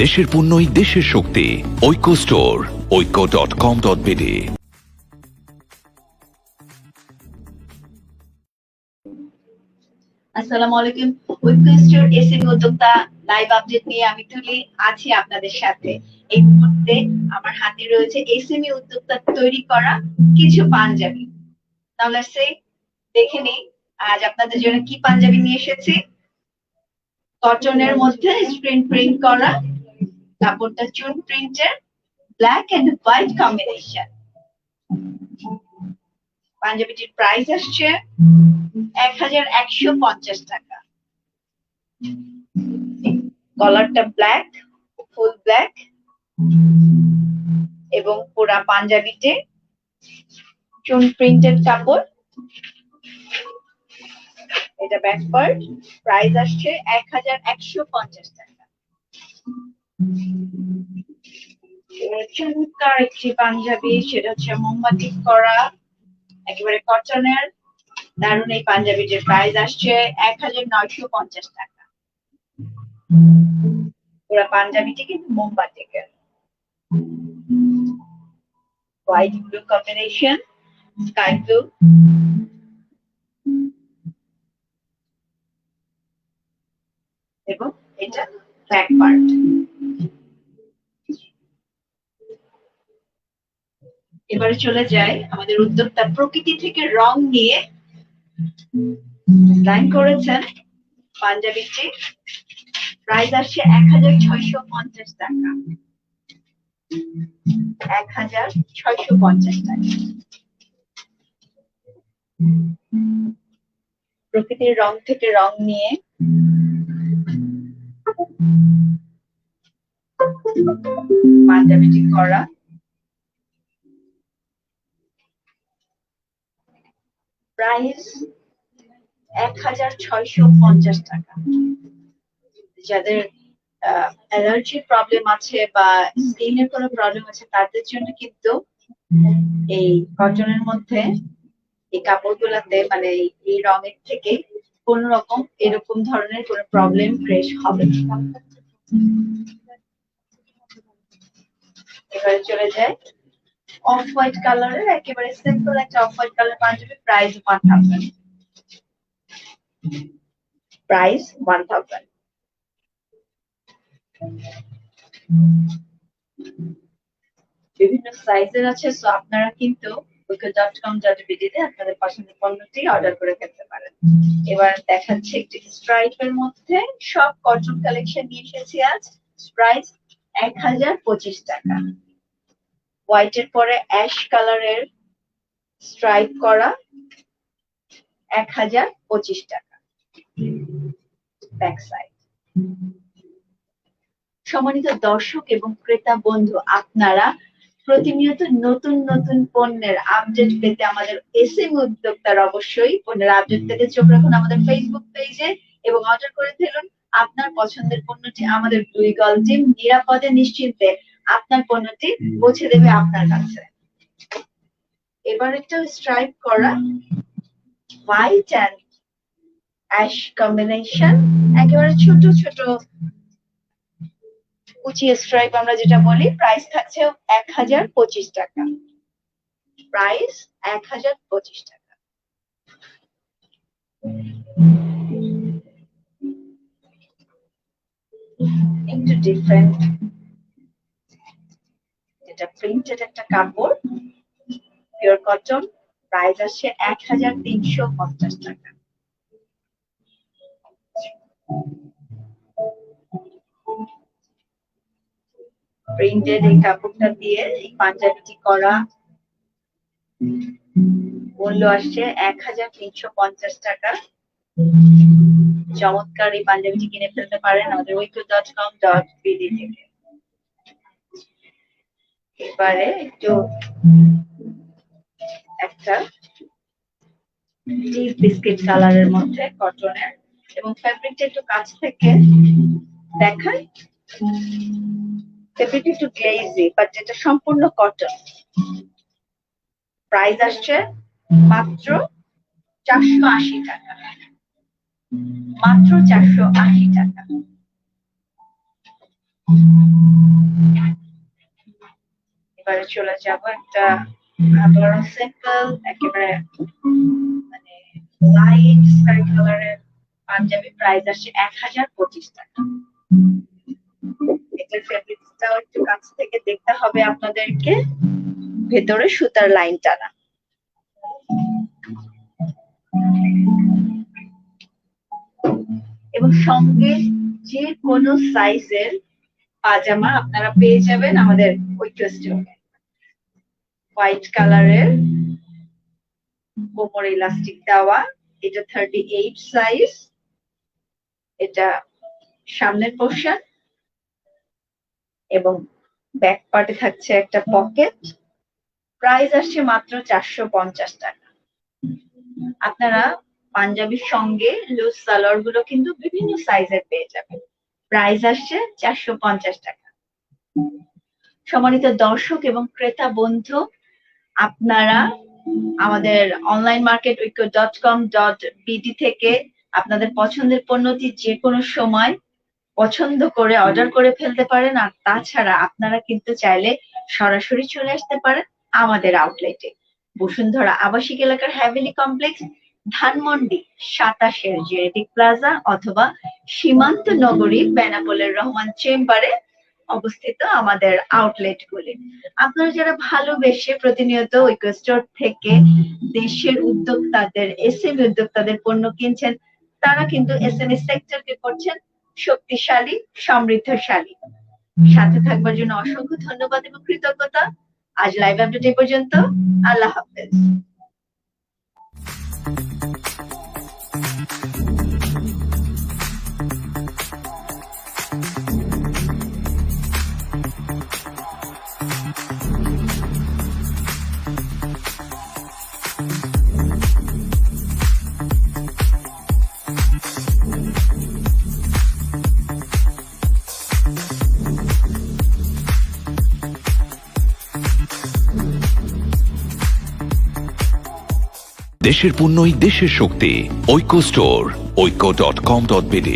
দেশের পণ্যই দেশের শক্তি। ঐক্য স্টোর, ঐক্য.com.bd। আসসালামু আলাইকুম। ঐক্য স্টোর এসএমই উদ্যোক্তা লাইভ আপডেট নিয়ে আমি তুলি আছি আপনাদের সাথে। এই মুহূর্তে আমার হাতে রয়েছে এসএমই উদ্যোক্তা তৈরি করা কিছু পাঞ্জাবি। তাহলে দেখে নেই আজ আপনাদের জন্য কি পাঞ্জাবি নিয়ে এসেছি। কটনের মধ্যে স্ক্রিন প্রিন্ট করা, কাপড়টা চুন প্রিন্টের, ব্ল্যাক এন্ড হোয়াইট কম্বিনেশন। পাঞ্জাবিটির প্রাইস আসছে 1150 টাকা। কলারটা ব্ল্যাক, ফুল ব্ল্যাক এবং পুরা পাঞ্জাবিতে চুন প্রিন্টেড কাপড়। এটা ব্যাক পার্ট। প্রাইস আসছে 1150 টাকা। চমৎকার একটি পাঞ্জাবি, সেটা হচ্ছে মোমবাতি করা, একেবারে কটনের দারুণ এই পাঞ্জাবিটির প্রাইস আসছে 1950 টাকা। পুরা পাঞ্জাবিটি কিন্তু মোমবাতিকের, white blue combination, sky blue. এবং এটা ব্যাক পার্ট। এবারে চলে যায় আমাদের উদ্যোক্তা প্রকৃতি থেকে রং নিয়ে ডিজাইন করেছেন পাঞ্জাবিটি। প্রাইস আসছে 1650 টাকা। 1650 টাকা। প্রকৃতির রং থেকে রং নিয়ে পাঞ্জাবিটি করা। প্রাইস 1650 টাকা। যাদের অ্যালার্জির প্রবলেম আছে বা স্কিনের কোনো প্রবলেম আছে তাদের জন্য কিন্তু এই কটনের মধ্যে এই কাপড়গুলাতে মানে এই রঙের থেকে কোন রকম এরকম ধরনের কোনো প্রবলেম ক্রিয়েট হবে না। এবারে চলে যায় অফ হোয়াইট কালারের একেবারে সিম্পল একটা অফ হোয়াইট কালার পাঞ্জাবি। প্রাইস 1000। প্রাইস 1000। বিভিন্ন সাইজের আছে, সো আপনারা কিন্তু ঐক্য.com.bd তে আপনাদের পছন্দের পণ্যটি অর্ডার করে ফেলতে পারেন। এবার দেখাচ্ছে একটি স্ট্রাইপের মধ্যে সব কটন কালেকশন নিয়ে এসেছি আজ। প্রাইস 1025 টাকা। হোয়াইটের পরে অ্যাশ কালারের স্ট্রাইপ করা 1025 টাকা। Back side. সম্মানিত দর্শক এবং ক্রেতা বন্ধু, আপনারা প্রতিনিয়ত নতুন নতুন পণ্যের আপডেট পেতে আমাদের এসএমই উদ্যোক্তার অবশ্যই পণ্যের আপডেট পেতে চোখ রাখুন আমাদের ফেসবুক পেজে এবং অর্ডার করে ফেলুন আপনার পছন্দের পণ্যটি। আমাদের ব্লু ইগল টিম নিরাপদে নিশ্চিন্তে আপনার পণ্যটি পৌঁছে দেবে আপনার কাছে। এবার একটা স্ট্রাইপ করা হোয়াইট এন্ড অ্যাশ কম্বিনেশন, একেবারে ছোট ছোট কুচিয়ে স্ট্রাইপ আমরা যেটা বলি। প্রাইস থাকছে 1025 টাকা। প্রাইস 1025 টাকা। একটু ডিফারেন্ট, এটা প্রিন্টেড একটা কাপড়, পিওর কটন। প্রাইস আসছে 1350 টাকা। প্রিন্টেড এই কাপড়টা দিয়ে এই পাঞ্জাবিটি করা, মূল্য আসছে 1350 টাকা। চমৎকার এই পাঞ্জাবিটি কিনে ফেলতে পারেন আমাদের ঐক্য.com.bd থেকে। এবারে একটু একটা ডিপ বিস্কিট কালারের মধ্যে কটনের, এবং ফ্যাব্রিকটা একটু কাছ থেকে দেখায়। ফ্যাব্রিক একটু গ্লেজি, বাট এটা সম্পূর্ণ কটন। প্রাইস আসছে মাত্র 480 টাকা। মাত্র 480 টাকা। এবারে চলে যাব একটা বড় সিম্পল একেবারে মানে লাইট স্কাই কালারের পাঞ্জাবি, প্রাইস আসছে 1025 টাকা। এটার ফেব্রিক্সটাও একটু কাছ থেকে দেখতে হবে আপনাদেরকে, ভেতরে সুতার লাইন টানা। এবং সঙ্গে যে কোনো সাইজের পাজামা আপনারা পেয়ে যাবেন আমাদের ঐক্য স্টোরে। হোয়াইট কালারের কোমর ইলাস্টিক দেওয়া, এটা 38 সাইজ। এটা সামনের পোর্শন এবং ব্যাক পার্টে থাকছে একটা পকেট। প্রাইস আসছে মাত্র 450 টাকা। আপনারা পাঞ্জাবির সঙ্গে লুজ সালোয়ার গুলো কিন্তু বিভিন্ন সাইজের পেয়ে যাবেন। প্রাইস আসছে 450 টাকা। সম্মানিত দর্শক এবং ক্রেতা বন্ধু, আপনারা আমাদের অনলাইন মার্কেট ঐক্য.com.bd থেকে আপনাদের পছন্দের পণ্যটি যে কোনো সময় পছন্দ করে অর্ডার করে ফেলতে পারেন। আর তাছাড়া আপনারা কিন্তু চাইলে সরাসরি চলে আসতে পারেন আমাদের আউটলেটে, বসুন্ধরা আবাসিক এলাকার হ্যাভেলি কমপ্লেক্স, ধানমন্ডি 27-এর জেনেটিক প্লাজা অথবা সীমান্ত নগরী বেনাপোলের রহমান চেম্বারে অবস্থিত আমাদের আউটলেট গুলি। আপনারা যারা ভালোবেসে প্রতিনিয়ত ঐক্য স্টোর থেকে দেশের উদ্যোক্তাদের, এসএমই উদ্যোক্তাদের পণ্য কিনছেন, তারা কিন্তু এসএমই সেক্টরকে করছেন শক্তিশালী, সমৃদ্ধশালী। সাথে থাকবার জন্য অসংখ্য ধন্যবাদ এবং কৃতজ্ঞতা। আজ লাইভ আপডেট এই পর্যন্ত। আল্লাহ হাফেজ। দেশের পণ্যই দেশের শক্তি। ঐক্য স্টোর, ঐক্য.com.bd।